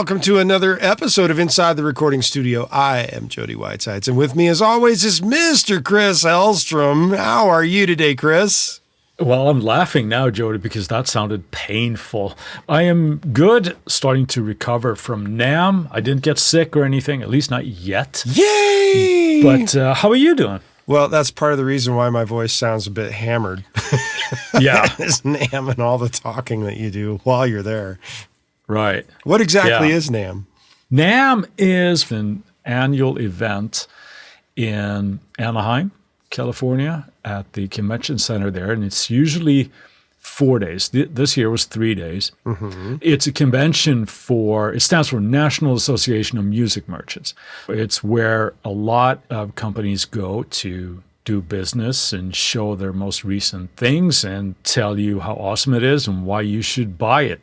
welcome to another episode of Inside the Recording Studio. I am Jody Whitesides, and with me as always is Mr. Chris Hellstrom. How are you today, Chris? Well, I'm laughing now, Jody, because that sounded painful. I am good, starting to recover from NAMM. I didn't get sick or anything, at least not yet. Yay! But how are you doing? Well, that's part of the reason why my voice sounds a bit hammered. Yeah. It's NAMM and all the talking that you do while you're there. Right. What exactly is NAMM? NAMM is an annual event in Anaheim, California, at the convention center there, and it's usually 4 days. This year was 3 days. Mm-hmm. It's a convention it stands for National Association of Music Merchants. It's where a lot of companies go to do business and show their most recent things and tell you how awesome it is and why you should buy it,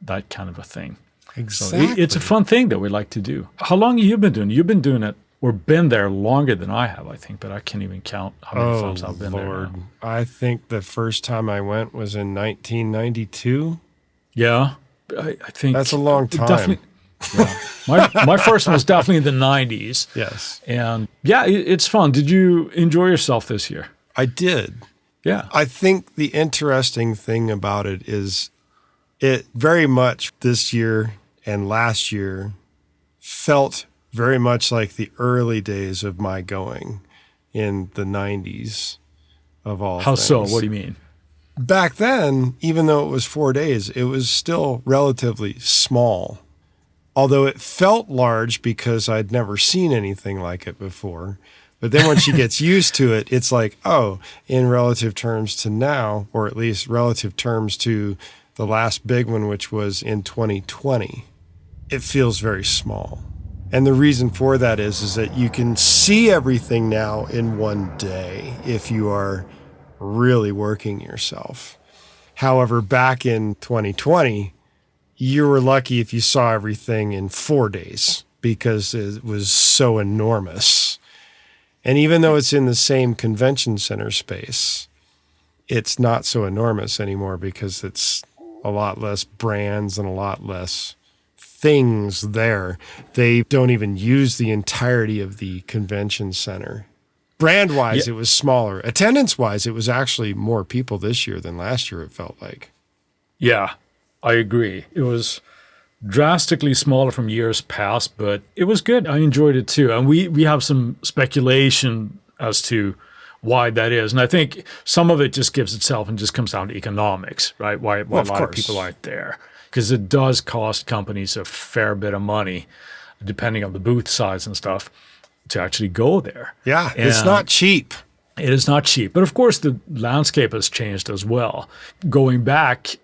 that kind of a thing. Exactly. So it's a fun thing that we like to do. How long have you been doing it? You've been doing it or been there longer than I have, I think, but I can't even count how many times I've been there now. I think the first time I went was in 1992. Yeah, I think that's a long time. Definitely, yeah. My first one was definitely in the 90s. Yes. And yeah, it's fun. Did you enjoy yourself this year? I did. Yeah. I think the interesting thing about it is it very much this year and last year felt very much like the early days of my going in the 90s of all How things. so? What do you mean? Back then, even though it was 4 days, it was still relatively small. Although it felt large because I'd never seen anything like it before. But then when she gets used to it, it's like, oh, in relative terms to now, or at least relative terms to the last big one, which was in 2020, it feels very small. And the reason for that is that you can see everything now in one day if you are really working yourself. However, back in 2020, you were lucky if you saw everything in 4 days because it was so enormous. And even though it's in the same convention center space, it's not so enormous anymore because it's a lot less brands and a lot less things there. They don't even use the entirety of the convention center. Brand-wise, It was smaller. Attendance-wise, it was actually more people this year than last year, it felt like. Yeah, I agree. It was drastically smaller from years past, but it was good. I enjoyed it too. And we have some speculation as to why that is. And I think some of it just gives itself and just comes down to economics, right? Why a lot of people aren't there. Because it does cost companies a fair bit of money, depending on the booth size and stuff, to actually go there. Yeah, it's not cheap. It is not cheap. But of course, the landscape has changed as well. Going back,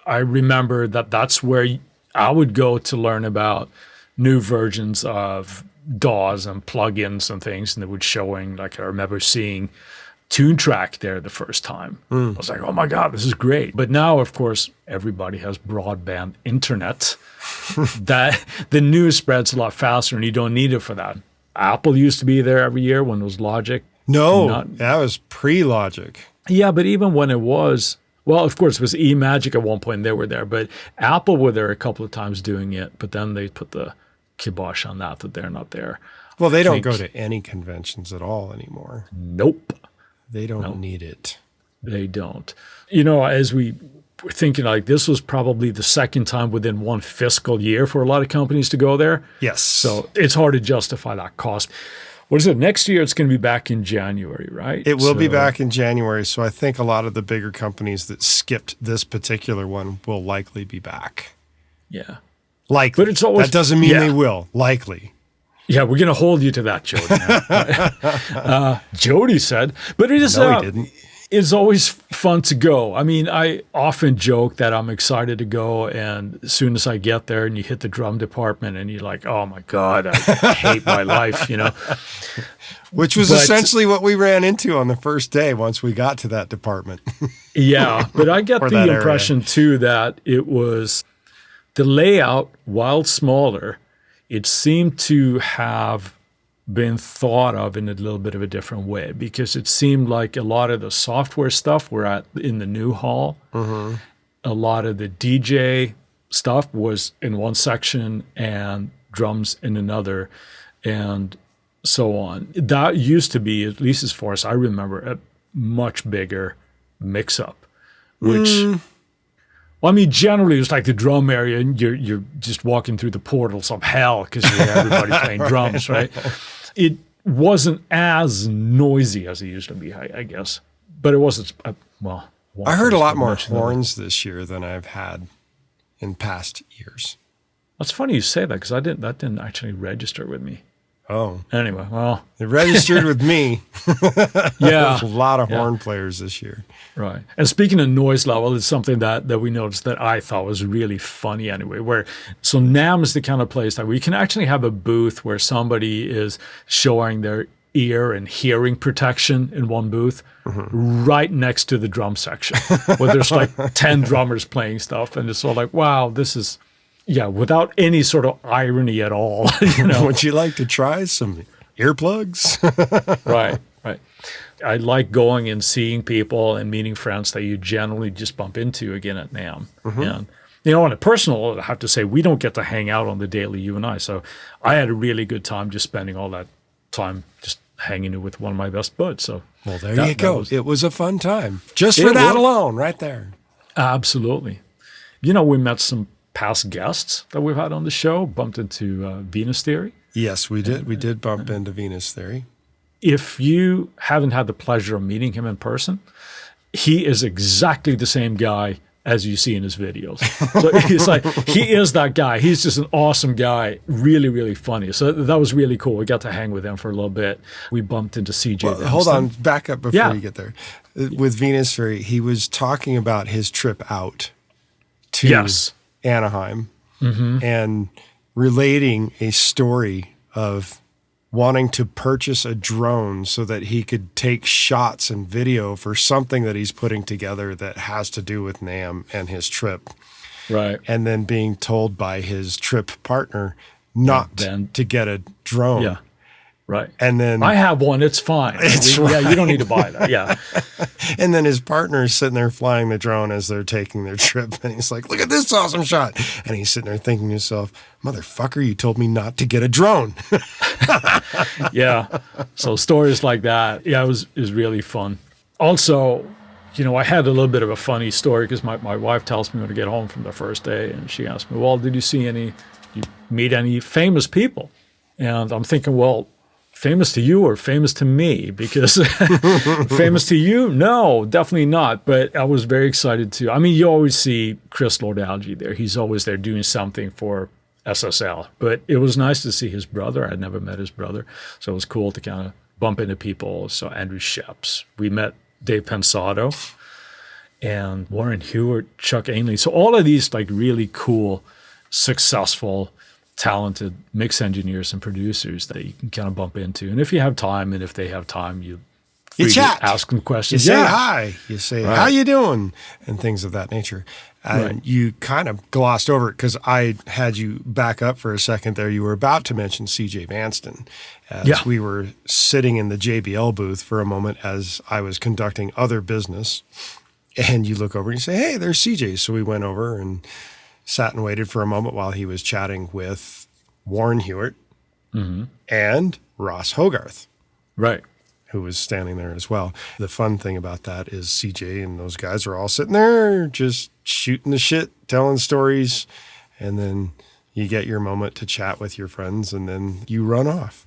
I remember that's where I would go to learn about new versions of DAWs and plugins and things, and they would showing, like I remember seeing TuneTrack there the first time. I was like, oh my God, this is great. But now, of course, everybody has broadband internet. That the news spreads a lot faster and you don't need it for that. Apple used to be there every year when it was Logic. No, that was pre-Logic. Yeah, but even when it was, well, of course, it was eMagic at one point and they were there, but Apple were there a couple of times doing it, but then they put the kibosh on that they're not there. Well, they don't go to any conventions at all anymore. Nope. They don't need it. They don't. You know, as we were thinking, like, this was probably the second time within one fiscal year for a lot of companies to go there. Yes. So it's hard to justify that cost. What is it? Next year, it's going to be back in January, right? It will be back in January. So I think a lot of the bigger companies that skipped this particular one will likely be back. Yeah. Likely. But it's always, that doesn't mean they will. Likely. Yeah, we're going to hold you to that, Jody. Jody said, but it is. No, he didn't. It's always fun to go. I mean, I often joke that I'm excited to go, and as soon as I get there and you hit the drum department and you're like, oh my God, I hate my life, you know. Which was essentially what we ran into on the first day once we got to that department. Yeah, but I get the impression too that it was the layout, while smaller, it seemed to have been thought of in a little bit of a different way, because it seemed like a lot of the software stuff were in the new hall. Mm-hmm. A lot of the DJ stuff was in one section and drums in another, and so on. That used to be, at least as far as I remember, a much bigger mix-up, which, well, I mean, generally it's like the drum area, and you're just walking through the portals of hell because you hear everybody playing drums, right? It wasn't as noisy as it used to be, I guess, but it wasn't. Well, I heard a lot more horns this year than I've had in past years. That's funny you say that, because that didn't actually register with me. Oh. Anyway, well. It registered with me. Yeah. There's a lot of horn players this year. Right. And speaking of noise level, it's something that we noticed that I thought was really funny anyway, so NAMM is the kind of place that we can actually have a booth where somebody is showing their ear and hearing protection in one booth right next to the drum section, where there's like 10 drummers playing stuff. And it's all like, wow, this is, without any sort of irony at all. Would you like to try some earplugs? Right. I like going and seeing people and meeting friends that you generally just bump into again at NAMM. And, on a personal, I have to say, we don't get to hang out on the daily, you and I. So I had a really good time just spending all that time just hanging with one of my best buds. So, well, there you go. It was a fun time. Just for that alone, right there. Absolutely. We met some past guests that we've had on the show, bumped into Venus Theory. Yes, we did. We did bump into Venus Theory. If you haven't had the pleasure of meeting him in person, he is exactly the same guy as you see in his videos. So it's like, he is that guy. He's just an awesome guy, really, really funny. So that was really cool. We got to hang with him for a little bit. We bumped into CJ. Well, hold on, back up before you get there. With Venus Theory, he was talking about his trip out to Anaheim and relating a story of wanting to purchase a drone so that he could take shots and video for something that he's putting together that has to do with NAMM and his trip. Right. And then being told by his trip partner not to get a drone. Yeah. Right. And then I have one. It's fine. Yeah, you don't need to buy that. Yeah. And then his partner is sitting there flying the drone as they're taking their trip. And he's like, look at this awesome shot. And he's sitting there thinking to himself, motherfucker, you told me not to get a drone. Yeah. So stories like that. Yeah, it was really fun. Also, I had a little bit of a funny story because my wife tells me when I get home from the first day, and she asked me, well, did you meet any famous people? And I'm thinking, well, famous to you or famous to me? Because famous to you? No, definitely not. But I was very excited to. I mean, you always see Chris Lord-Alge there. He's always there doing something for SSL. But it was nice to see his brother. I'd never met his brother. So it was cool to kind of bump into people. So Andrew Sheps. We met Dave Pensato and Warren Hewitt, Chuck Ainley. So all of these like really cool, successful, talented mix engineers and producers that you can kind of bump into. And if you have time, and if they have time, you chat, ask them questions. You say hi, you say, how you doing? And things of that nature. And you kind of glossed over it because I had you back up for a second there. You were about to mention CJ Vanston as we were sitting in the JBL booth for a moment as I was conducting other business. And you look over and you say, hey, there's CJ. So we went over and sat and waited for a moment while he was chatting with Warren Hewitt and Ross Hogarth. Right. Who was standing there as well. The fun thing about that is CJ and those guys are all sitting there just shooting the shit, telling stories, and then you get your moment to chat with your friends, and then you run off.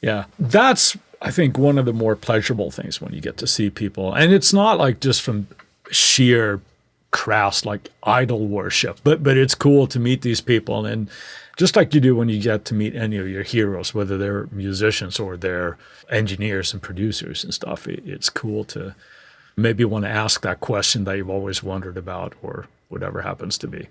Yeah. That's, I think, one of the more pleasurable things when you get to see people. And it's not like just from sheer crass like idol worship, but it's cool to meet these people, and just like you do when you get to meet any of your heroes, whether they're musicians or they're engineers and producers and stuff, it's cool to maybe want to ask that question that you've always wondered about or whatever happens to be.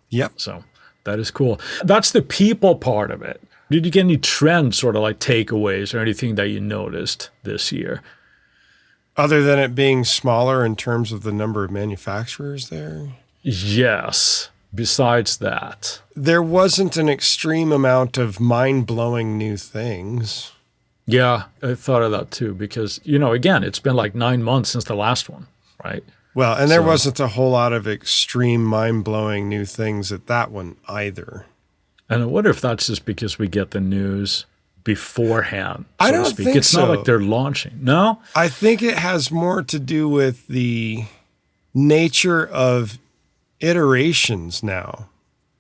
Yep. So that is cool. That's the people part of it. Did you get any trends, sort of like takeaways or anything that you noticed this year? Other than it being smaller in terms of the number of manufacturers there? Yes. Besides that, there wasn't an extreme amount of mind-blowing new things. Yeah, I thought of that too because, again, it's been like 9 months since the last one, right? Well, and there wasn't a whole lot of extreme, mind-blowing new things at that one either. And I wonder if that's just because we get the news beforehand, I don't think it's not like they're launching. No? I think it has more to do with the nature of iterations now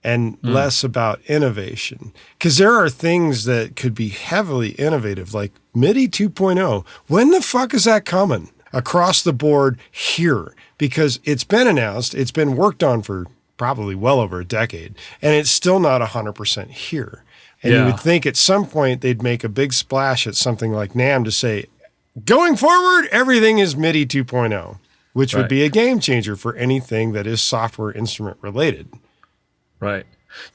and less about innovation. Because there are things that could be heavily innovative, like MIDI 2.0. When the fuck is that coming? Across the board here. Because it's been announced, it's been worked on for probably well over a decade, and it's still not 100% here. And you would think at some point they'd make a big splash at something like NAMM to say, going forward, everything is MIDI 2.0, which would be a game changer for anything that is software instrument related. Right.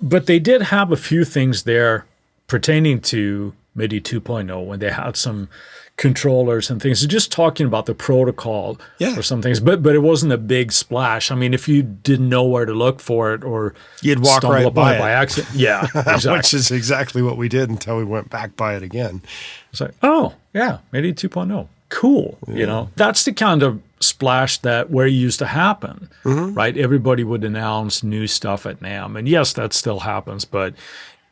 But they did have a few things there pertaining to MIDI 2.0 when they had some controllers and things. So just talking about the protocol or some things, but it wasn't a big splash. I mean, if you didn't know where to look for it or you'd walk right by it by accident. Yeah, exactly. Which is exactly what we did until we went back by it again. It's like, oh, yeah, MIDI 2.0. Cool. Yeah. You know, that's the kind of splash that where it used to happen, right? Everybody would announce new stuff at NAMM. And yes, that still happens, but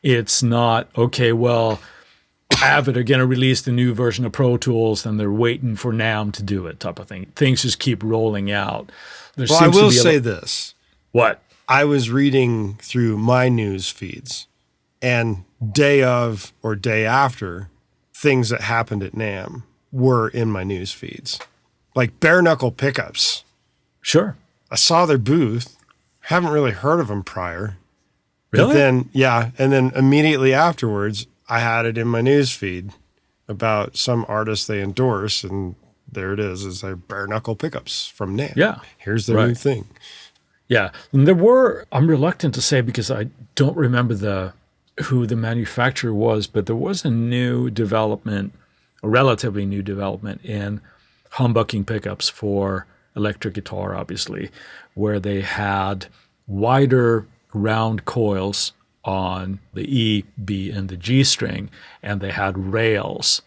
it's not, okay, well, Avid are going to release the new version of Pro Tools and they're waiting for NAMM to do it type of thing. Things just keep rolling out. Well, I will say this. What? I was reading through my news feeds and day of or day after things that happened at NAMM were in my news feeds. Like bare knuckle pickups. Sure. I saw their booth. Haven't really heard of them prior. Really? But then, and then immediately afterwards, I had it in my news feed about some artist they endorse, and there it is their bare knuckle pickups from NAMM. Yeah. Here's their new thing. Yeah. And there were, I'm reluctant to say because I don't remember who the manufacturer was, but there was a new development, a relatively new development in humbucking pickups for electric guitar, obviously, where they had wider round coils on the E, B, and the G string, and they had rails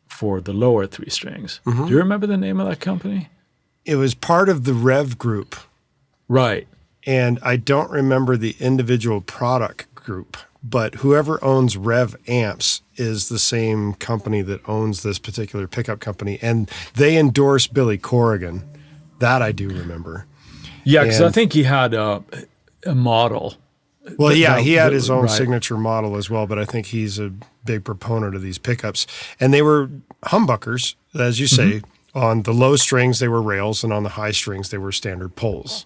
for the lower three strings. Do you remember the name of that company? It was part of the Rev group. Right. And I don't remember the individual product group, but whoever owns Rev Amps is the same company that owns this particular pickup company, and they endorse Billy Corrigan. That I do remember. Yeah, because I think he had a model. Well, he had his own signature model as well, but I think he's a big proponent of these pickups. And they were humbuckers, as you say. On the low strings, they were rails, and on the high strings, they were standard poles.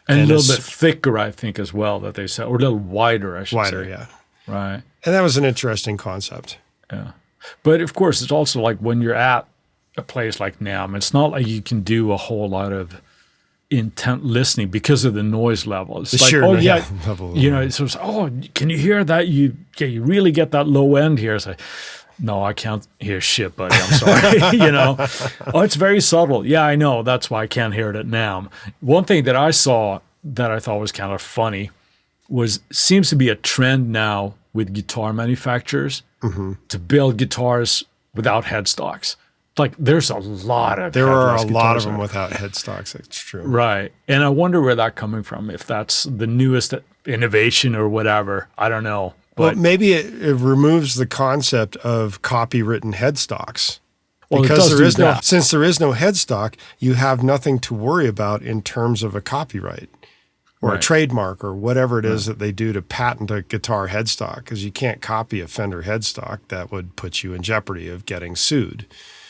And a little bit thicker, I think, as well, that they said, or a little wider, I should say. Wider, yeah. Right. And that was an interesting concept. Yeah. But, of course, it's also like when you're at a place like NAMM, it's not like you can do a whole lot of intent listening because of the noise level. It's like, level. You know, it's can you hear that? You really get that low end here. It's like, no, I can't hear shit, buddy. I'm sorry. You know, it's very subtle. Yeah, I know. That's why I can't hear it at NAMM. One thing that I saw that I thought was kind of funny seems to be a trend now with guitar manufacturers to build guitars without headstocks. Like there's a lot of there are a lot of them without headstocks. That's true. Right. And I wonder where that's coming from, if that's the newest innovation or whatever. I don't know. But well, maybe it removes the concept of copywritten headstocks. Well, because since there is no headstock, you have nothing to worry about in terms of a copyright or a trademark or whatever it is that they do to patent a guitar headstock, because you can't copy a Fender headstock. That would put you in jeopardy of getting sued.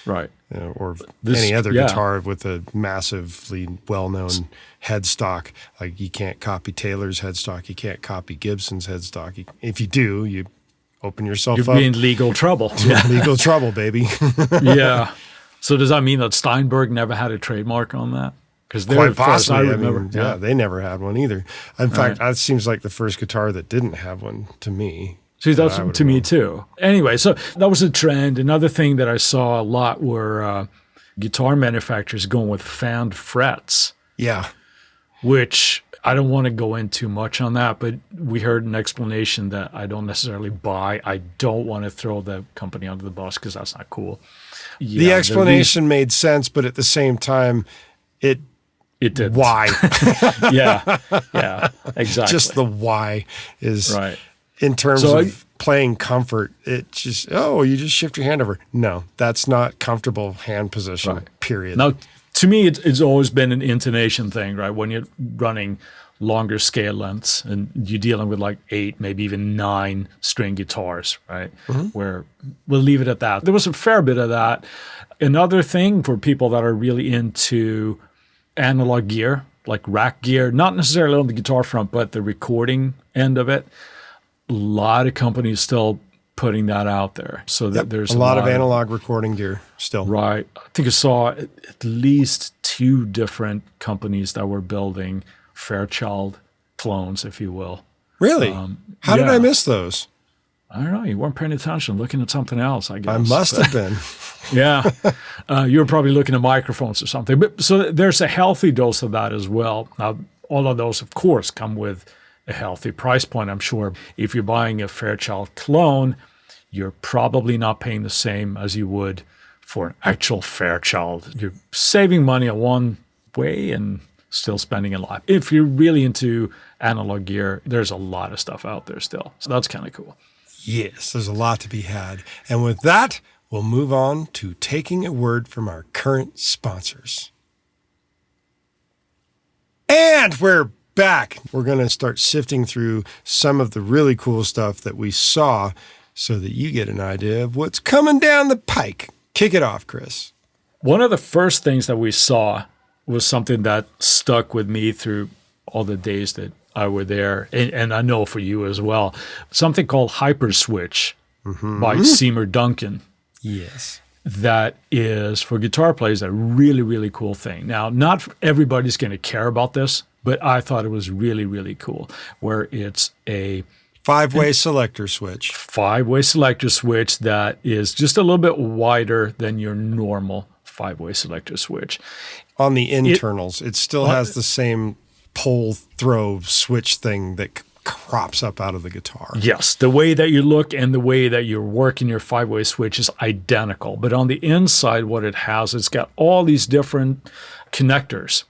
Right. Or any other guitar with a massively well-known headstock. Like you can't copy Taylor's headstock. You can't copy Gibson's headstock. If you do, you open yourself up. You're in legal trouble. Legal trouble, baby. Yeah. So does that mean that Steinberg never had a trademark on that? Because quite possibly. I remember. They never had one either. In fact, that seems like the first guitar that didn't have one to me. See, that's to me too. Anyway, so that was a trend. Another thing that I saw a lot were guitar manufacturers going with fanned frets. Yeah. Which I don't want to go into too much on that, but we heard an explanation that I don't necessarily buy. I don't want to throw the company under the bus because that's not cool. The explanation made sense, but at the same time, it It did. Why? Yeah, exactly. Just the why is right. in terms of playing comfort. It just, you just shift your hand over. No, that's not comfortable hand position, period. Now, to me, it's always been an intonation thing, right? When you're running longer scale lengths and you're dealing with like 8, maybe even 9 string guitars, right? Where we'll leave it at that. There was a fair bit of that. Another thing for people that are really into analog gear, like rack gear, not necessarily on the guitar front, but the recording end of it, a lot of companies still putting that out there. So that there's a lot of analog recording gear still. Right. I think I saw at least 2 different companies that were building Fairchild clones, if you will. Really? How did I miss those? I don't know. You weren't paying attention, looking at something else, I guess. I must have been. Yeah. You were probably looking at microphones or something. But so there's a healthy dose of that as well. Now, all of those, of course, come with a healthy price point, I'm sure. If you're buying a Fairchild clone, you're probably not paying the same as you would for an actual Fairchild. You're saving money in one way and still spending a lot. If you're really into analog gear, there's a lot of stuff out there still. So that's kind of cool. Yes, there's a lot to be had. And with that, we'll move on to taking a word from our current sponsors. And we're back. We're going to start sifting through some of the really cool stuff that we saw so that you get an idea of what's coming down the pike. Kick it off, Chris. One of the first things that we saw was something that stuck with me through all the days that I were there, and I know for you as well, something called Hyperswitch by Seymour Duncan. Yes. That is, for guitar players, a really, really cool thing. Now, not everybody's going to care about this, but I thought it was really, really cool, where it's a 5-way selector switch. 5-way selector switch that is just a little bit wider than your normal 5-way selector switch. On the internals, it still has the same pole throw switch thing that crops up out of the guitar. Yes, the way that you look and the way that you're working your 5-way switch is identical. But on the inside, what it has, it's got all these different connectors,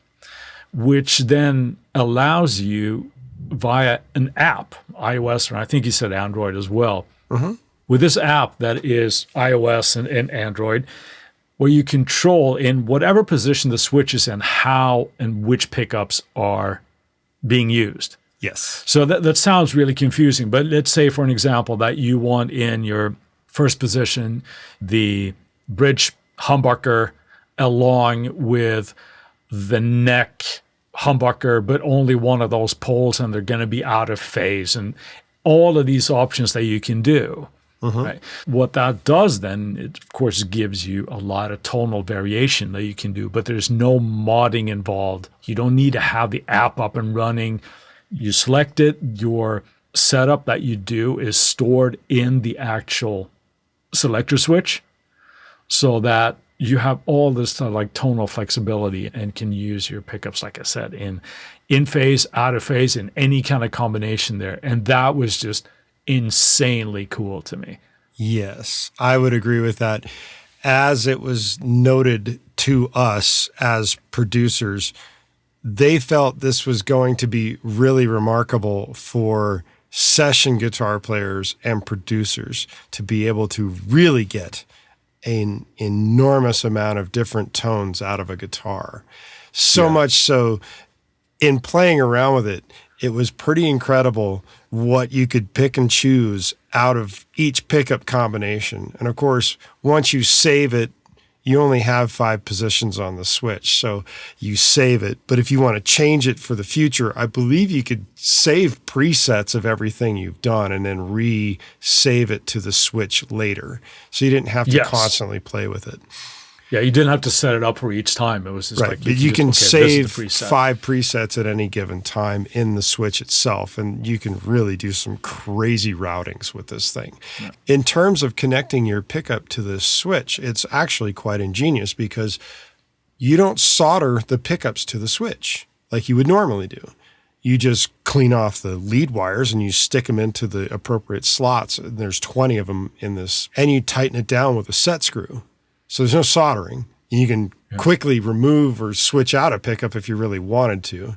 which then allows you via an app, iOS, and I think you said Android as well. With this app that is iOS and Android, where you control in whatever position the switch is in, how and which pickups are being used. Yes. So that sounds really confusing, but let's say, for an example, that you want in your first position the bridge humbucker along with the neck humbucker, but only one of those poles, and they're going to be out of phase, and all of these options that you can do. Right. What that does then, it of course gives you a lot of tonal variation that you can do, but there's no modding involved. You don't need to have the app up and running. You select it, your setup that you do is stored in the actual selector switch so that you have all this like tonal flexibility and can use your pickups, like I said, in phase, out of phase, in any kind of combination there. And that was just insanely cool to me. Yes, I would agree with that. As it was noted to us as producers, they felt this was going to be really remarkable for session guitar players and producers to be able to really get an enormous amount of different tones out of a guitar. So much so, in playing around with it, it was pretty incredible what you could pick and choose out of each pickup combination. And of course, once you save it, you only have 5 positions on the switch, so you save it. But if you want to change it for the future, I believe you could save presets of everything you've done and then re-save it to the switch later. So you didn't have to constantly play with it. Yeah, you didn't have to set it up for each time. It was just right. like But you can save 5 presets at any given time in the switch itself, and you can really do some crazy routings with this thing. Yeah. In terms of connecting your pickup to this switch, it's actually quite ingenious because you don't solder the pickups to the switch like you would normally do. You just clean off the lead wires and you stick them into the appropriate slots. And there's 20 of them in this, and you tighten it down with a set screw. So there's no soldering. You can quickly remove or switch out a pickup if you really wanted to.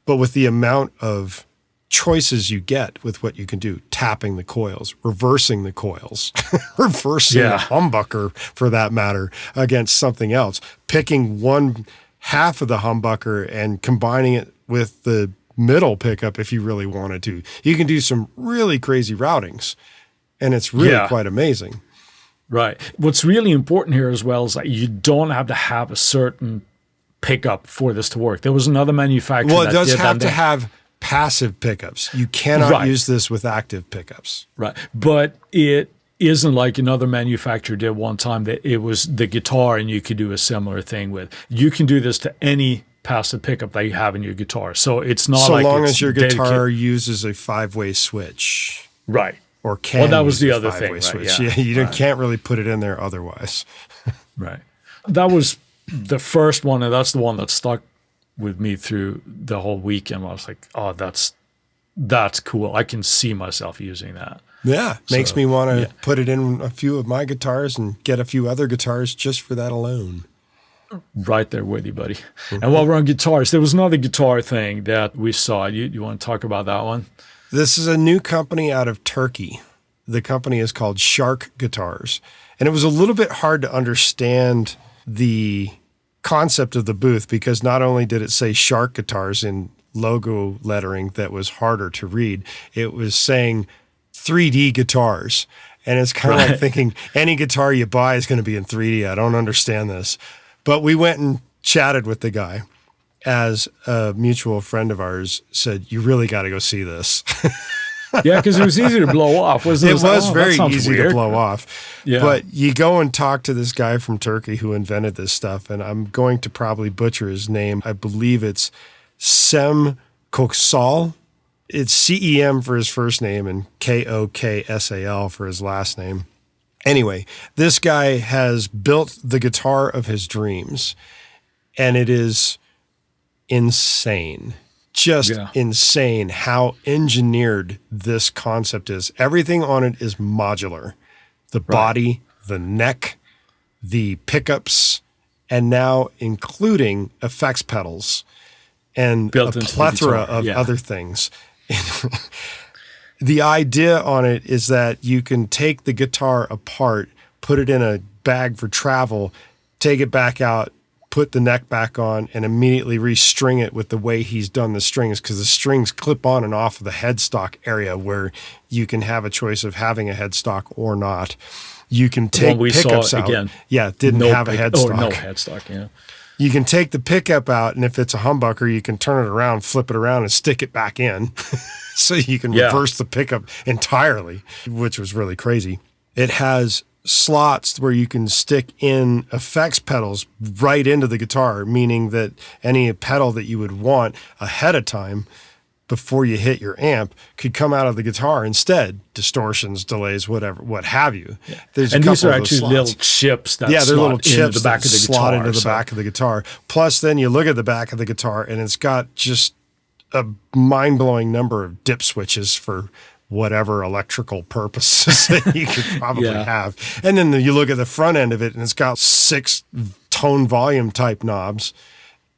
But with the amount of choices you get with what you can do, tapping the coils, reversing the coils, reversing a humbucker for that matter against something else, picking one half of the humbucker and combining it with the middle pickup if you really wanted to. You can do some really crazy routings, and it's really quite amazing. Right. What's really important here as well is that you don't have to have a certain pickup for this to work. There was another manufacturer Well, it does have to have passive pickups. You cannot use this with active pickups. Right. But it isn't like another manufacturer did one time that it was the guitar and you could do a similar thing with. You can do this to any passive pickup that you have in your guitar. So it's not so long as your guitar uses a 5-way switch. Right. Or can well, that was the other 5-way thing. Switch. Right, you can't really put it in there otherwise. Right. That was the first one, and that's the one that stuck with me through the whole weekend. I was like, oh, that's cool. I can see myself using that. Yeah. Makes me want to put it in a few of my guitars and get a few other guitars just for that alone. Right there with you, buddy. And while we're on guitars, there was another guitar thing that we saw. You want to talk about that one? This is a new company out of Turkey. The company is called Shark Guitars. And it was a little bit hard to understand the concept of the booth because not only did it say Shark Guitars in logo lettering that was harder to read, it was saying 3D guitars. And it's kind of like thinking any guitar you buy is going to be in 3D. I don't understand this. But we went and chatted with the guy. As a mutual friend of ours said, you really got to go see this. Yeah, because it was easy to blow off, wasn't it? It was very easy to blow off. Yeah. But you go and talk to this guy from Turkey who invented this stuff, and I'm going to probably butcher his name. I believe it's Sem Koksal. It's CEM for his first name and KOKSAL for his last name. Anyway, this guy has built the guitar of his dreams, and it is insane. Just insane how engineered this concept is. Everything on it is modular. The body, the neck, the pickups, and now including effects pedals and built a plethora of other things. The idea on it is that you can take the guitar apart, put it in a bag for travel, take it back out, put the neck back on, and immediately restring it with the way he's done the strings, because the strings clip on and off of the headstock area where you can have a choice of having a headstock or not. You can take pickups out. Again, didn't have a headstock. No headstock, yeah. You can take the pickup out, and if it's a humbucker, you can turn it around, flip it around, and stick it back in. So you can reverse the pickup entirely, which was really crazy. It has slots where you can stick in effects pedals right into the guitar, meaning that any pedal that you would want ahead of time before you hit your amp could come out of the guitar instead. Distortions, delays, whatever, what have you. Yeah. And these are actually little chips that they're little chips into the back of the guitar. Slot into the back of the guitar. Plus, then you look at the back of the guitar and it's got just a mind-blowing number of dip switches for whatever electrical purposes that you could probably have. And then you look at the front end of it and it's got 6 tone volume type knobs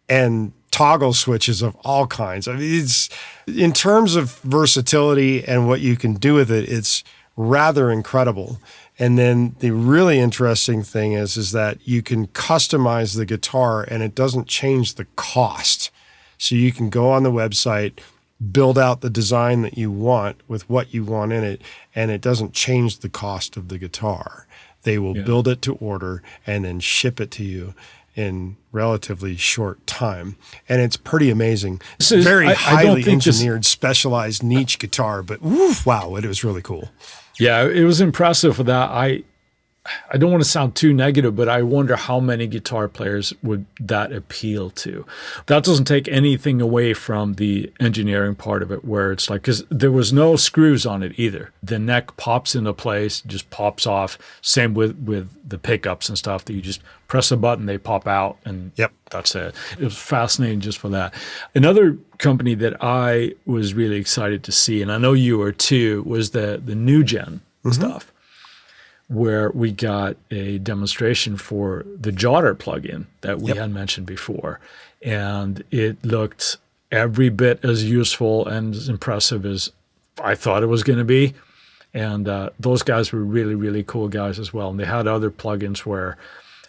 and toggle switches of all kinds. I mean, it's, in terms of versatility and what you can do with it, it's rather incredible. And then the really interesting thing is that you can customize the guitar and it doesn't change the cost. So you can go on the website, build out the design that you want with what you want in it, and it doesn't change the cost of the guitar. They will build it to order and then ship it to you in relatively short time. And it's pretty amazing. It's very highly engineered, specialized niche guitar, but wow, it was really cool. Yeah, it was impressive for that. I don't want to sound too negative, but I wonder how many guitar players would that appeal to. That doesn't take anything away from the engineering part of it, where it's like, because there was no screws on it either. The neck pops into place, just pops off. Same with the pickups and stuff, that you just press a button, they pop out, and that's it. It was fascinating just for that. Another company that I was really excited to see, and I know you were too, was the new gen stuff. where we got a demonstration for the Jotter plugin that we had mentioned before. And it looked every bit as useful and as impressive as I thought it was going to be. And those guys were really, really cool guys as well. And they had other plugins where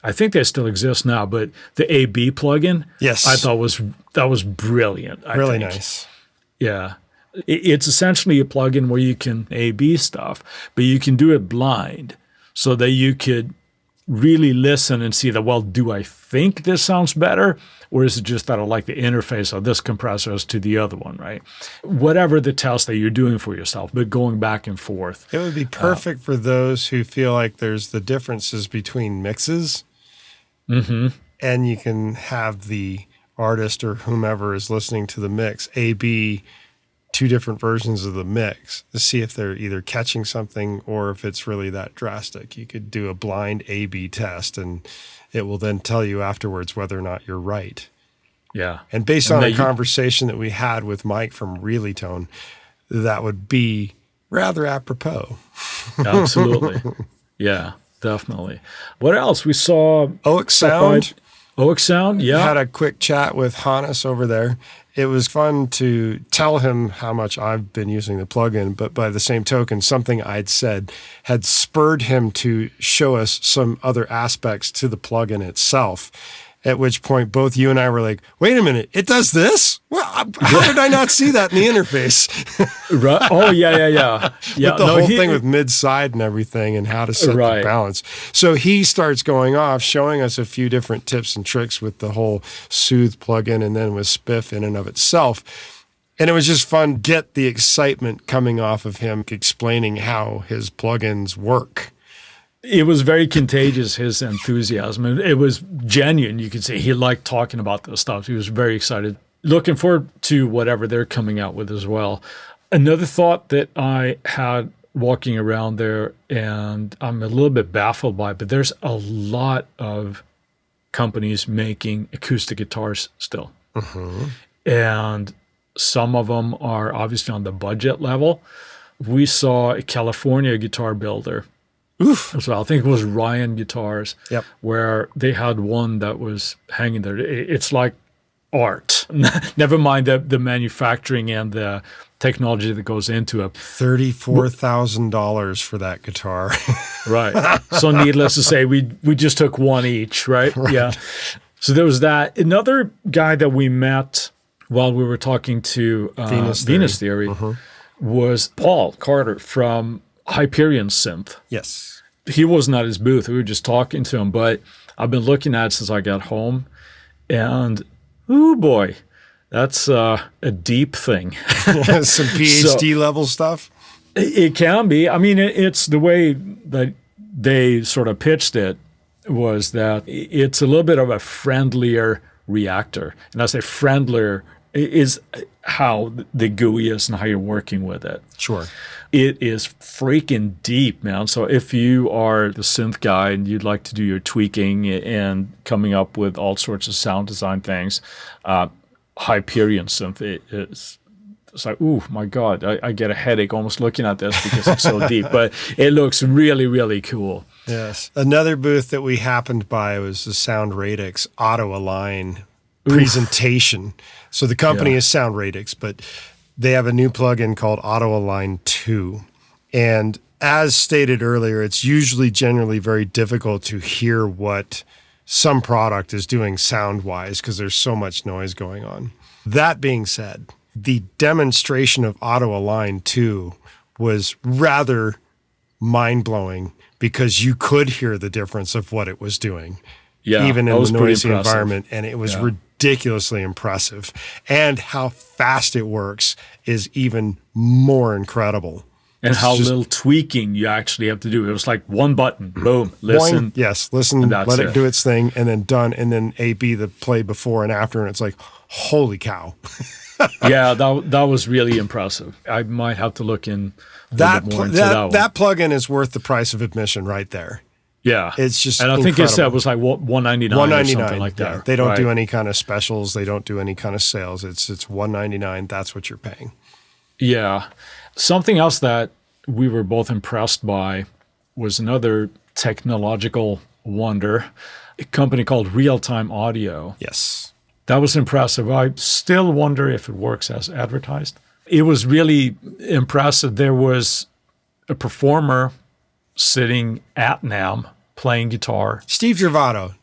I think they still exist now, but the AB plugin, I thought was brilliant. Really nice. Yeah. It's essentially a plugin where you can A/B stuff, but you can do it blind so that you could really listen and see that, well, do I think this sounds better? Or is it just that I like the interface of this compressor as to the other one, right? Whatever the test that you're doing for yourself, but going back and forth. It would be perfect for those who feel like there's the differences between mixes. Mm-hmm. And you can have the artist or whomever is listening to the mix A/B two different versions of the mix to see if they're either catching something or if it's really that drastic. You could do a blind A/B test, and it will then tell you afterwards whether or not you're right. Yeah. And based on a conversation that we had with Mike from Really Tone, that would be rather apropos. Absolutely. Yeah, definitely. What else? We saw OX Sound. OX Sound, yeah. Had a quick chat with Hannes over there. It was fun to tell him how much I've been using the plugin, but by the same token, something I'd said had spurred him to show us some other aspects to the plugin itself. At which point, both you and I were like, wait a minute, it does this? Well, how did I not see that in the interface? Right. Oh, yeah. With the whole thing with mid-side and everything and how to set the balance. So he starts going off, showing us a few different tips and tricks with the whole Soothe plugin and then with Spiff in and of itself. And it was just fun to get the excitement coming off of him explaining how his plugins work. It was very contagious, his enthusiasm. It was genuine. You could say he liked talking about this stuff. He was very excited. Looking forward to whatever they're coming out with as well. Another thought that I had walking around there, and I'm a little bit baffled by it, but there's a lot of companies making acoustic guitars still. Mm-hmm. And some of them are obviously on the budget level. We saw a California guitar builder. So I think it was Ryan Guitars, where they had one that was hanging there. It's like art. Never mind the manufacturing and the technology that goes into it. $34,000 for that guitar. Right. So needless to say, we just took one each, right? Yeah. So there was that. Another guy that we met while we were talking to Venus Theory was Paul Carter from Hyperion Synth. Yes. He wasn't at his booth. We were just talking to him, but I've been looking at it since I got home, and oh boy, that's a deep thing. Some PhD level stuff? It can be. I mean, it's the way that they sort of pitched it was that it's a little bit of a friendlier reactor. And I say friendlier is how the GUI is and how you're working with it. Sure. It is freaking deep, man. So if you are the synth guy and you'd like to do your tweaking and coming up with all sorts of sound design things, Hyperion Synth it's like, ooh, my God, I get a headache almost looking at this because it's so deep. But it looks really, really cool. Yes. Another booth that we happened by was the Sound Radix Auto Align presentation. So the company is Sound Radix, but they have a new plugin called Auto Align 2. And as stated earlier, it's usually generally very difficult to hear what some product is doing sound-wise because there's so much noise going on. That being said, the demonstration of Auto Align 2 was rather mind-blowing because you could hear the difference of what it was doing, even in the noisy environment, and it was ridiculously impressive. And how fast it works is even more incredible. And how little tweaking you actually have to do. It was like one button, boom, listen. Listen, let it do its thing, and then done, and then A/B the play before and after, and it's like, holy cow. Yeah, that was really impressive. I might have to look in a little bit more into that one. That plugin is worth the price of admission right there. Yeah. It's just and I think it said it was like $199 or something like that. Yeah. They don't do any kind of specials. They don't do any kind of sales. It's $199. That's what you're paying. Yeah. Something else that we were both impressed by was another technological wonder, a company called Real Time Audio. Yes. That was impressive. I still wonder if it works as advertised. It was really impressive. There was a performer sitting at NAMM playing guitar. Steve Gervato.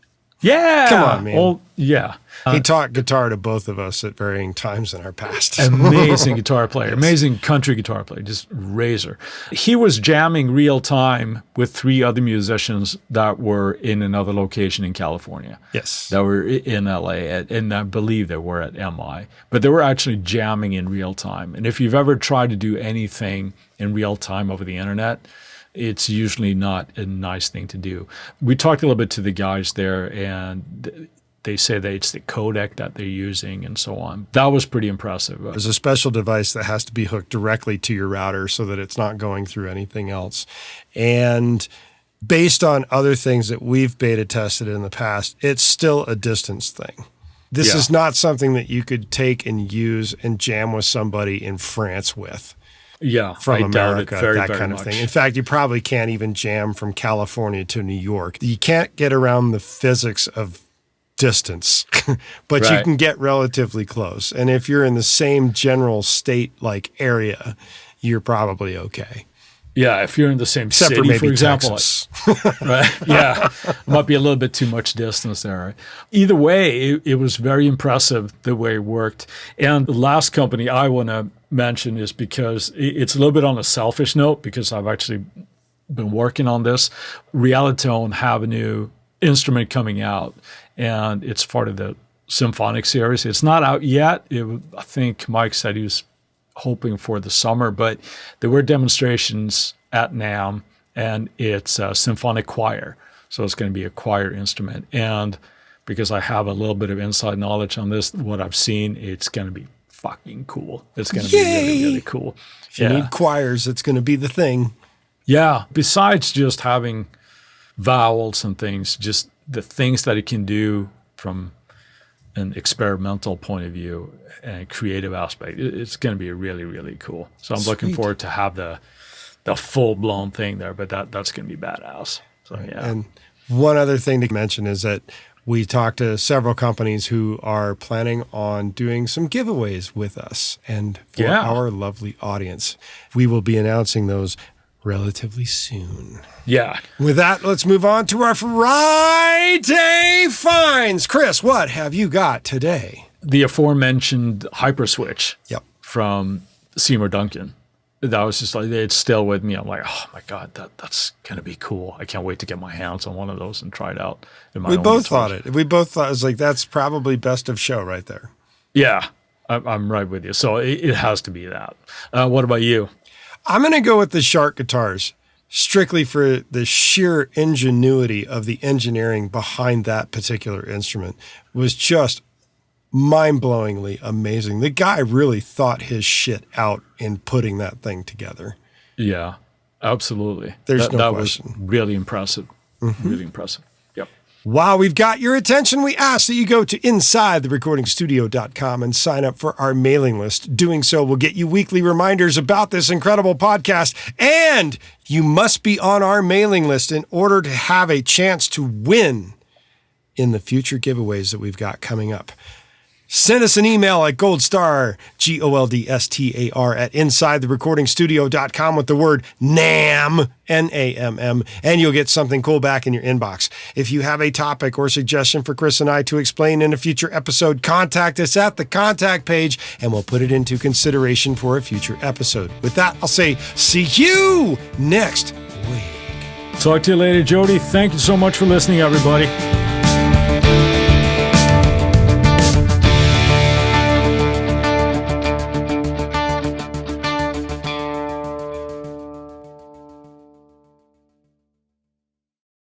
Yeah. Come on, man. Oh, yeah. He taught guitar to both of us at varying times in our past. Amazing guitar player, amazing country guitar player, just razor. He was jamming real time with 3 other musicians that were in another location in California. Yes. That were in LA, and I believe they were at MI. But they were actually jamming in real time. And if you've ever tried to do anything in real time over the internet, it's usually not a nice thing to do. We talked a little bit to the guys there, and they say that it's the codec that they're using and so on. That was pretty impressive. There's a special device that has to be hooked directly to your router so that it's not going through anything else. And based on other things that we've beta tested in the past, it's still a distance thing. This is not something that you could take and use and jam with somebody in France with. Yeah, from I doubt America, it very, that very kind of much. thing. In fact, you probably can't even jam from California to New York. You can't get around the physics of distance, but you can get relatively close. And if you're in the same general state-like area, you're probably okay. Yeah, if you're in the same Except city, for maybe for example. Texas. Right? Yeah, might be a little bit too much distance there. Right? Either way, it was very impressive the way it worked. And the last company I want to mention is because it's a little bit on a selfish note, because I've actually been working on this. Realitone have a new instrument coming out, and it's part of the symphonic series. It's not out yet. I think Mike said he was hoping for the summer, but there were demonstrations at NAMM, and it's a symphonic choir. So it's going to be a choir instrument. And because I have a little bit of inside knowledge on this, what I've seen, it's going to be fucking cool. It's going to be really, really cool. If you need choirs, it's going to be the thing. Yeah. Besides just having vowels and things, just the things that it can do from an experimental point of view and creative aspect, it's going to be really, really cool. So I'm looking forward to have the full-blown thing there, but that's going to be badass. So, yeah. And one other thing to mention is that we talked to several companies who are planning on doing some giveaways with us and for our lovely audience. We will be announcing those relatively soon. Yeah. With that, let's move on to our Friday finds. Chris, what have you got today? The aforementioned Hyperswitch from Seymour Duncan. That was just like, it's still with me. I'm like, oh my God, that's going to be cool. I can't wait to get my hands on one of those and try it out. We both thought it. We both thought it was like, that's probably best of show right there. Yeah, I'm right with you. So it has to be that. What about you? I'm going to go with the Shark guitars, strictly for the sheer ingenuity of the engineering behind that particular instrument. It was just mind-blowingly amazing. The guy really thought his shit out in putting that thing together. Yeah, absolutely. There's no that question. Was really impressive. Mm-hmm. Really impressive. Yep. While we've got your attention, we ask that you go to InsideTheRecordingStudio.com and sign up for our mailing list. Doing so will get you weekly reminders about this incredible podcast, and you must be on our mailing list in order to have a chance to win in the future giveaways that we've got coming up. Send us an email at goldstar, GOLDSTAR, at InsideTheRecordingStudio.com with the word NAMM, N-A-M-M, and you'll get something cool back in your inbox. If you have a topic or suggestion for Chris and I to explain in a future episode, contact us at the contact page, and we'll put it into consideration for a future episode. With that, I'll say, see you next week. Talk to you later, Jody. Thank you so much for listening, everybody.